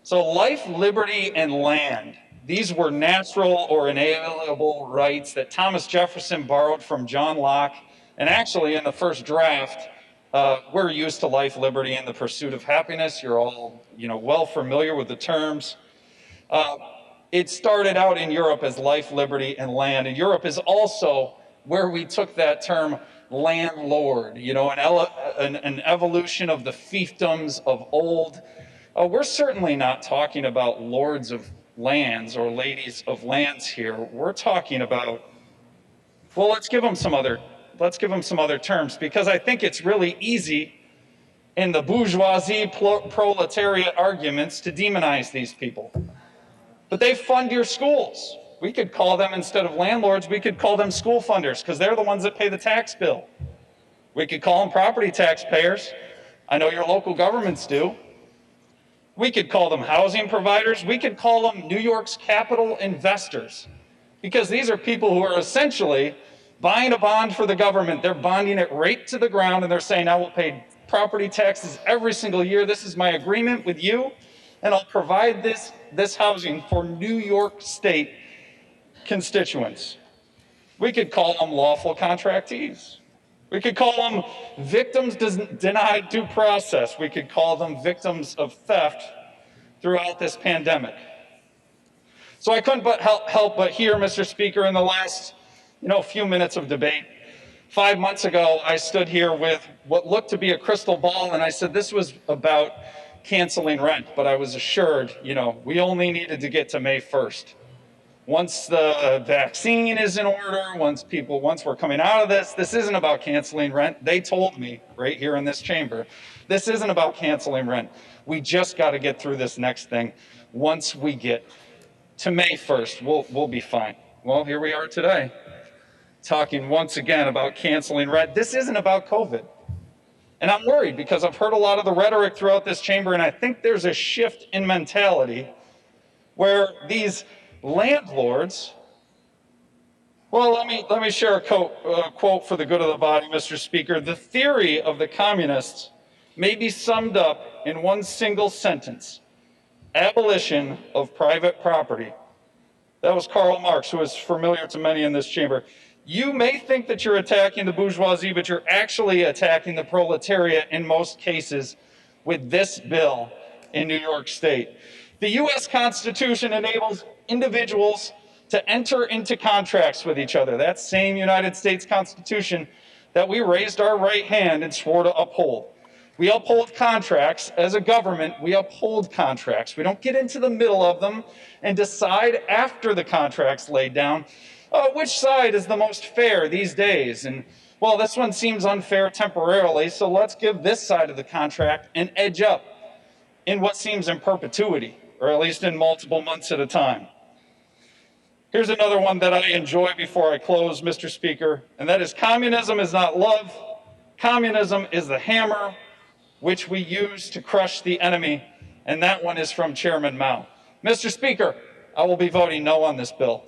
So life, liberty, and land. These were natural or inalienable rights that Thomas Jefferson borrowed from John Locke. And actually, in the first draft, we're used to life, liberty, and the pursuit of happiness. You're all, well familiar with the terms. It started out in Europe as life, liberty, and land. And Europe is also where we took that term landlord, an evolution of the fiefdoms of old. We're certainly not talking about lords of lands or ladies of lands here. We're talking about, well, let's give them some other terms, because I think it's really easy in the bourgeoisie proletariat arguments to demonize these people. But they fund your schools. We could call them, instead of landlords, we could call them school funders, because they're the ones that pay the tax bill. We could call them property taxpayers. I know your local governments do. We could call them housing providers. We could call them New York's capital investors, because these are people who are essentially buying a bond for the government. They're bonding it right to the ground, and they're saying, I will pay property taxes every single year. This is my agreement with you, and I'll provide this housing for New York State constituents. We could call them lawful contractees. We could call them victims denied due process. We could call them victims of theft throughout this pandemic. So I couldn't help but hear, Mr. Speaker, in the last few minutes of debate. 5 months ago, I stood here with what looked to be a crystal ball, and I said this was about canceling rent, but I was assured, we only needed to get to May 1st. Once the vaccine is in order, once we're coming out of this isn't about canceling rent. They told me right here in this chamber, this isn't about canceling rent. We just got to get through this next thing. Once we get to May 1st, we'll be fine. Well, here we are today, talking once again about canceling rent. This isn't about COVID. And I'm worried, because I've heard a lot of the rhetoric throughout this chamber, and I think there's a shift in mentality where these landlords, well, let me share a quote for the good of the body, Mr. Speaker. The theory of the communists may be summed up in one single sentence: abolition of private property. That was Karl Marx, who is familiar to many in this chamber. You may think that you're attacking the bourgeoisie, but you're actually attacking the proletariat in most cases with this bill in New York State. The U.S. Constitution enables individuals to enter into contracts with each other. That same United States Constitution that we raised our right hand and swore to uphold. We uphold contracts. As a government, we uphold contracts. We don't get into the middle of them and decide after the contract's laid down which side is the most fair these days. And, well, this one seems unfair temporarily, so let's give this side of the contract an edge up in what seems in perpetuity, or at least in multiple months at a time. Here's another one that I enjoy before I close, Mr. Speaker, and that is: communism is not love. Communism is the hammer which we use to crush the enemy, and that one is from Chairman Mao. Mr. Speaker, I will be voting no on this bill.